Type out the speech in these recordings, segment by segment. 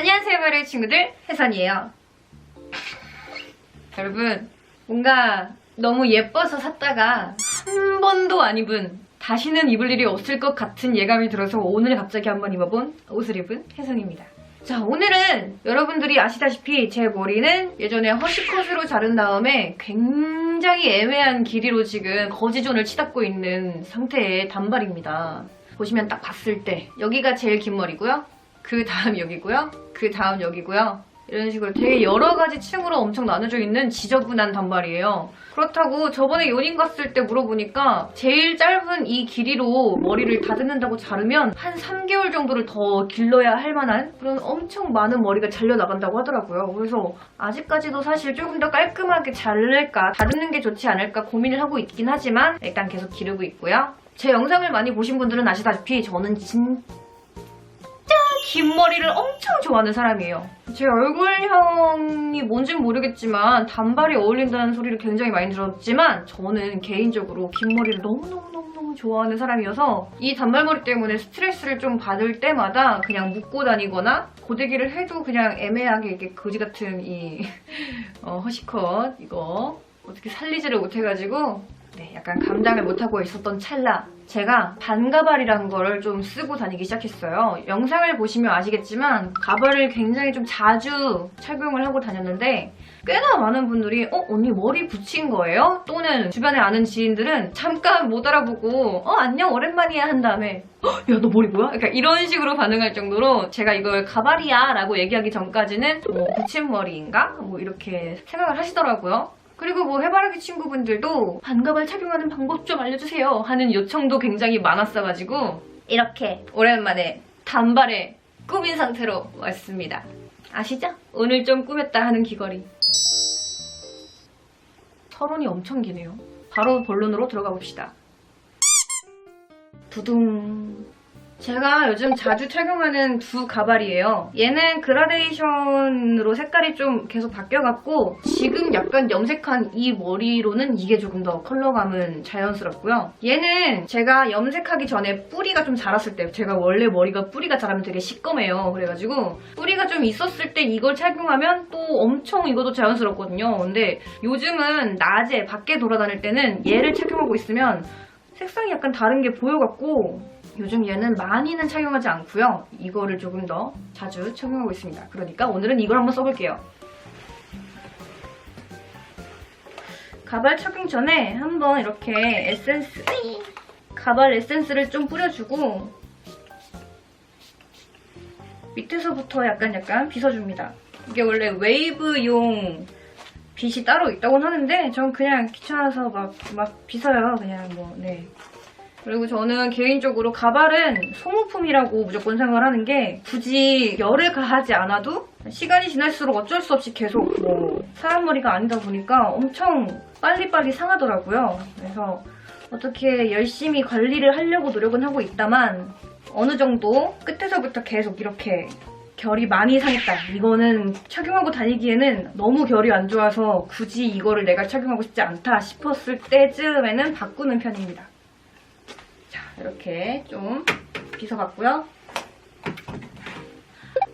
안녕하세요, 바르 친구들, 혜선이에요. 여러분, 뭔가 너무 예뻐서 샀다가 한 번도 안 입은, 다시는 입을 일이 없을 것 같은 예감이 들어서 오늘 갑자기 한번 입어본 옷을 입은 혜선입니다. 자, 오늘은 여러분들이 아시다시피 제 머리는 예전에 허쉬컷으로 자른 다음에 굉장히 애매한 길이로 지금 거지존을 치닫고 있는 상태의 단발입니다. 보시면 딱 봤을 때 여기가 제일 긴 머리고요. 그 다음 여기고요. 그 다음 여기고요. 이런 식으로 되게 여러 가지 층으로 엄청 나눠져 있는 지저분한 단발이에요. 그렇다고 저번에 요닝 갔을 때 물어보니까 제일 짧은 이 길이로 머리를 다듬는다고 자르면 한 3개월 정도를 더 길러야 할 만한 그런 엄청 많은 머리가 잘려나간다고 하더라고요. 그래서 아직까지도 사실 조금 더 깔끔하게 자를까 다듬는 게 좋지 않을까 고민을 하고 있긴 하지만 일단 계속 기르고 있고요. 제 영상을 많이 보신 분들은 아시다시피 저는 긴 머리를 엄청 좋아하는 사람이에요. 제 얼굴형이 뭔진 모르겠지만 단발이 어울린다는 소리를 굉장히 많이 들었지만 저는 개인적으로 긴 머리를 너무너무 좋아하는 사람이어서 이 단발머리 때문에 스트레스를 좀 받을 때마다 그냥 묶고 다니거나 고데기를 해도 그냥 애매하게 이렇게 거지같은 이 허쉬컷 이거 어떻게 살리지를 못해가지고 약간 감당을 못하고 있었던 찰나 제가 반가발이라는 거를 좀 쓰고 다니기 시작했어요. 영상을 보시면 아시겠지만 가발을 굉장히 좀 자주 착용을 하고 다녔는데 꽤나 많은 분들이 언니 머리 붙인 거예요? 또는 주변에 아는 지인들은 잠깐 못 알아보고 안녕 오랜만이야 한 다음에 야 너 머리 뭐야? 그러니까 이런 식으로 반응할 정도로 제가 이걸 가발이야 라고 얘기하기 전까지는 붙인 머리인가? 뭐 이렇게 생각을 하시더라고요. 그리고 뭐 해바라기 친구분들도 반가발 착용하는 방법 좀 알려주세요 하는 요청도 굉장히 많았어가지고 이렇게 오랜만에 단발에 꾸민 상태로 왔습니다. 아시죠? 오늘 좀 꾸몄다 하는 귀걸이. 서론이 엄청 기네요. 바로 본론으로 들어가 봅시다. 두둥. 제가 요즘 자주 착용하는 두 가발이에요. 얘는 그라데이션으로 색깔이 좀 계속 바뀌어갖고 지금 약간 염색한 이 머리로는 이게 조금 더 컬러감은 자연스럽고요. 얘는 제가 염색하기 전에 뿌리가 좀 자랐을 때 제가 원래 머리가 뿌리가 자라면 되게 시꺼매요. 그래가지고 뿌리가 좀 있었을 때 이걸 착용하면 또 엄청 이것도 자연스럽거든요. 근데 요즘은 낮에 밖에 돌아다닐 때는 얘를 착용하고 있으면 색상이 약간 다른 게 보여갖고 요즘 얘는 많이는 착용하지 않고요. 이거를 조금 더 자주 착용하고 있습니다. 그러니까 오늘은 이걸 한번 써볼게요. 가발 착용 전에 한번 이렇게 가발 에센스를 좀 뿌려주고 밑에서부터 약간 빗어줍니다. 이게 원래 웨이브용 빗이 따로 있다고 하는데 전 그냥 귀찮아서 막 빗어요. 그냥 그리고 저는 개인적으로 가발은 소모품이라고 무조건 생각을 하는 게 굳이 열을 가하지 않아도 시간이 지날수록 어쩔 수 없이 계속 사람 머리가 아니다 보니까 엄청 빨리빨리 상하더라고요. 그래서 어떻게 열심히 관리를 하려고 노력은 하고 있다만 어느 정도 끝에서부터 계속 이렇게 결이 많이 상했다. 이거는 착용하고 다니기에는 너무 결이 안 좋아서 굳이 이거를 내가 착용하고 싶지 않다 싶었을 때쯤에는 바꾸는 편입니다. 이렇게 좀 빗어봤고요.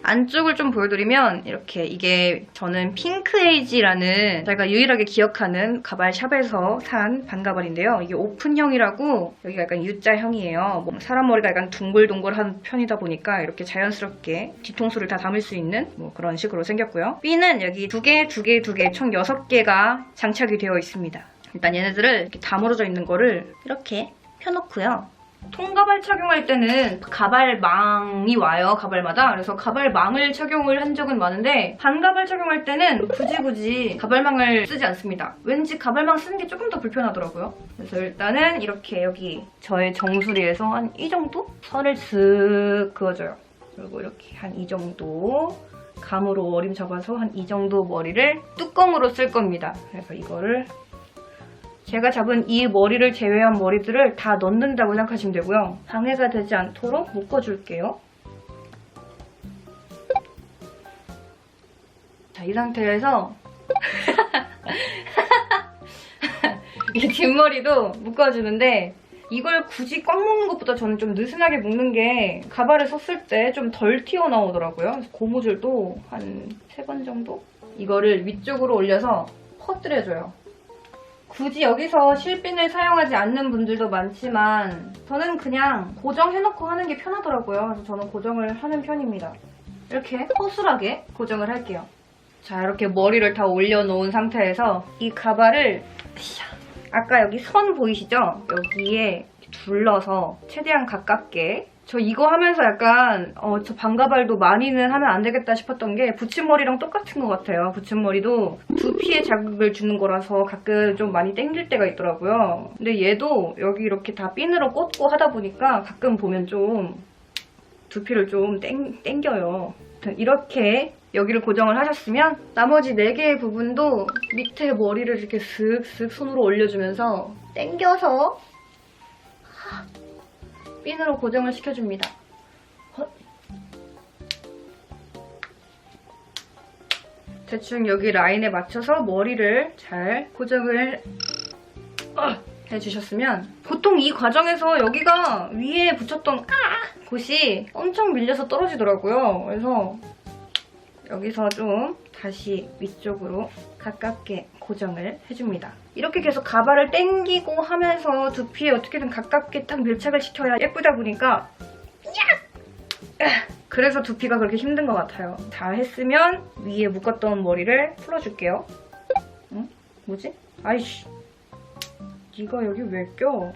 안쪽을 좀 보여드리면 이렇게 이게 저는 핑크에이지라는 제가 유일하게 기억하는 가발 샵에서 산 반가발인데요. 이게 오픈형이라고 여기가 약간 U자형이에요. 사람 머리가 약간 둥글둥글한 편이다 보니까 이렇게 자연스럽게 뒤통수를 다 담을 수 있는 그런 식으로 생겼고요. 핀은 여기 두 개 총 6개가 장착이 되어 있습니다. 일단 얘네들을 이렇게 다물어져 있는 거를 이렇게 펴놓고요. 통가발 착용할 때는 가발망이 와요, 가발마다. 그래서 가발망을 착용을 한 적은 많은데 반가발 착용할 때는 굳이 가발망을 쓰지 않습니다. 왠지 가발망 쓰는 게 조금 더 불편하더라고요. 그래서 일단은 이렇게 여기 저의 정수리에서 한 이 정도 선을 슥 그어줘요. 그리고 이렇게 한 이 정도 감으로 어림 잡아서 한 이 정도 머리를 뚜껑으로 쓸 겁니다. 그래서 이거를 제가 잡은 이 머리를 제외한 머리들을 다 넣는다고 생각하시면 되고요. 방해가 되지 않도록 묶어줄게요. 자, 이 상태에서 이 뒷머리도 묶어주는데 이걸 굳이 꽉 묶는 것보다 저는 좀 느슨하게 묶는 게 가발을 썼을 때 좀 덜 튀어나오더라고요. 그래서 고무줄도 한 3번 정도? 이거를 위쪽으로 올려서 퍼뜨려줘요. 굳이 여기서 실핀을 사용하지 않는 분들도 많지만 저는 그냥 고정해놓고 하는 게 편하더라고요. 그래서 저는 고정을 하는 편입니다. 이렇게 허술하게 고정을 할게요. 자, 이렇게 머리를 다 올려놓은 상태에서 이 가발을 아까 여기 선 보이시죠? 여기에 둘러서 최대한 가깝게 저 이거 하면서 약간 저 반가발도 많이는 하면 안 되겠다 싶었던 게 붙임머리랑 똑같은 것 같아요. 붙임머리도 두피에 자극을 주는 거라서 가끔 좀 많이 땡길 때가 있더라고요. 근데 얘도 여기 이렇게 다 핀으로 꽂고 하다 보니까 가끔 보면 좀 두피를 좀 땡겨요. 이렇게 여기를 고정을 하셨으면 나머지 4개의 부분도 밑에 머리를 이렇게 슥슥 손으로 올려주면서 당겨서 핀으로 고정을 시켜줍니다. 대충 여기 라인에 맞춰서 머리를 잘 고정을 해주셨으면 보통 이 과정에서 여기가 위에 붙였던 곳이 엄청 밀려서 떨어지더라고요. 그래서 여기서 좀 다시 위쪽으로 가깝게 고정을 해줍니다. 이렇게 계속 가발을 당기고 하면서 두피에 어떻게든 가깝게 딱 밀착을 시켜야 예쁘다 보니까 그래서 두피가 그렇게 힘든 것 같아요. 다 했으면 위에 묶었던 머리를 풀어줄게요. 응? 뭐지? 아이씨, 네가 여기 왜 껴?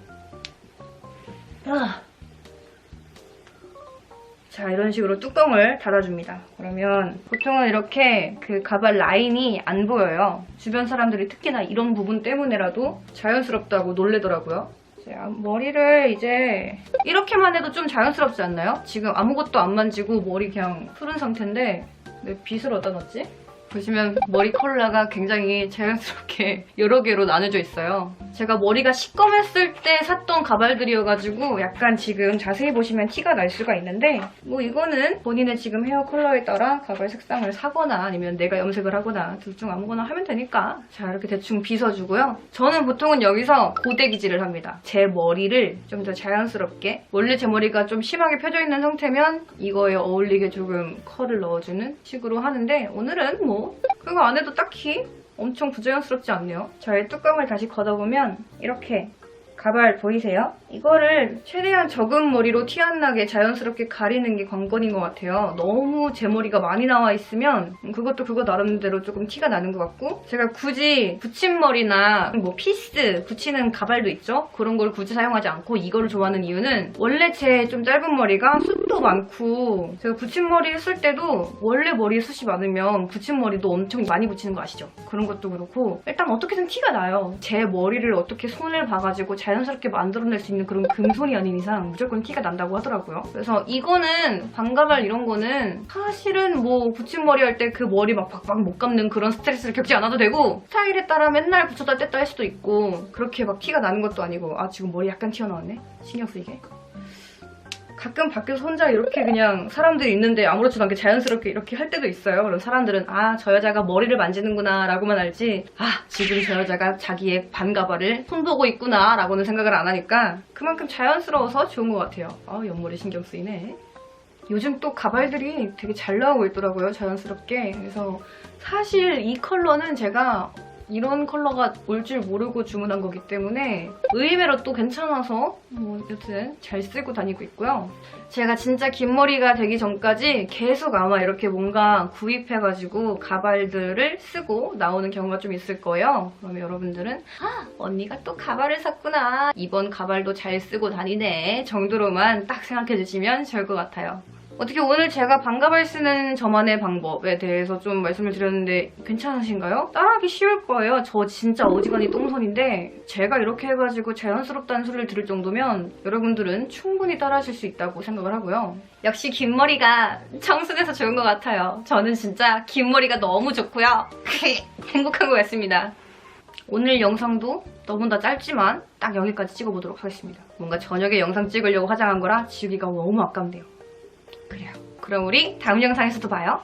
자, 이런 식으로 뚜껑을 닫아줍니다. 그러면 보통은 이렇게 그 가발 라인이 안 보여요. 주변 사람들이 특히나 이런 부분 때문에라도 자연스럽다고 놀래더라고요. 자, 머리를 이제 이렇게만 해도 좀 자연스럽지 않나요? 지금 아무것도 안 만지고 머리 그냥 푸른 상태인데 내 빗을 어디다 놨지? 보시면 머리 컬러가 굉장히 자연스럽게 여러 개로 나눠져 있어요. 제가 머리가 시꺼맸을 때 샀던 가발들이어가지고 약간 지금 자세히 보시면 티가 날 수가 있는데 뭐 이거는 본인의 지금 헤어 컬러에 따라 가발 색상을 사거나 아니면 내가 염색을 하거나 둘 중 아무거나 하면 되니까 자, 이렇게 대충 빗어주고요. 저는 보통은 여기서 고데기질을 합니다. 제 머리를 좀 더 자연스럽게, 원래 제 머리가 좀 심하게 펴져 있는 상태면 이거에 어울리게 조금 컬을 넣어주는 식으로 하는데 오늘은 뭐 그거 안 해도 딱히 엄청 부자연스럽지 않네요. 저의 뚜껑을 다시 걷어보면 이렇게 가발 보이세요? 이거를 최대한 적은 머리로 티 안 나게 자연스럽게 가리는 게 관건인 것 같아요. 너무 제 머리가 많이 나와 있으면 그것도 그거 나름대로 조금 티가 나는 것 같고 제가 굳이 붙임머리나 뭐 피스 붙이는 가발도 있죠? 그런 걸 굳이 사용하지 않고 이거를 좋아하는 이유는 원래 제 좀 짧은 머리가 숱도 많고 제가 붙임머리 했을 때도 원래 머리에 숱이 많으면 붙임머리도 엄청 많이 붙이는 거 아시죠? 그런 것도 그렇고 일단 어떻게든 티가 나요. 제 머리를 어떻게 손을 봐가지고 자연스럽게 만들어낼 수 있는 그런 금손이 아닌 이상 무조건 티가 난다고 하더라고요. 그래서 이거는 반가발 이런 거는 사실은 뭐 붙임머리 할 때 그 머리 막 박박 못 감는 그런 스트레스를 겪지 않아도 되고 스타일에 따라 맨날 붙였다 뗐다 할 수도 있고 그렇게 막 티가 나는 것도 아니고 지금 머리 약간 튀어나왔네? 신경 쓰이게. 가끔 밖에서 혼자 이렇게 그냥 사람들이 있는데 아무렇지도 않게 자연스럽게 이렇게 할 때도 있어요. 그럼 사람들은 저 여자가 머리를 만지는구나 라고만 알지 지금 저 여자가 자기의 반가발을 손보고 있구나 라고는 생각을 안 하니까 그만큼 자연스러워서 좋은 것 같아요. 옆머리 신경 쓰이네. 요즘 또 가발들이 되게 잘 나오고 있더라고요. 자연스럽게. 그래서 사실 이 컬러는 제가 이런 컬러가 올 줄 모르고 주문한 거기 때문에 의외로 또 괜찮아서 여튼 잘 쓰고 다니고 있고요. 제가 진짜 긴 머리가 되기 전까지 계속 아마 이렇게 뭔가 구입해가지고 가발들을 쓰고 나오는 경우가 좀 있을 거예요. 그러면 여러분들은 언니가 또 가발을 샀구나. 이번 가발도 잘 쓰고 다니네 정도로만 딱 생각해주시면 좋을 것 같아요. 어떻게 오늘 제가 반가발 쓰는 저만의 방법에 대해서 좀 말씀을 드렸는데 괜찮으신가요? 따라하기 쉬울 거예요. 저 진짜 어지간히 똥손인데 제가 이렇게 해가지고 자연스럽다는 소리를 들을 정도면 여러분들은 충분히 따라하실 수 있다고 생각을 하고요. 역시 긴 머리가 청순해서 좋은 것 같아요. 저는 진짜 긴 머리가 너무 좋고요. 행복한 것 같습니다. 오늘 영상도 너무나 짧지만 딱 여기까지 찍어보도록 하겠습니다. 뭔가 저녁에 영상 찍으려고 화장한 거라 지우기가 너무 아깝네요. 그래요. 그럼 우리 다음 영상에서도 봐요.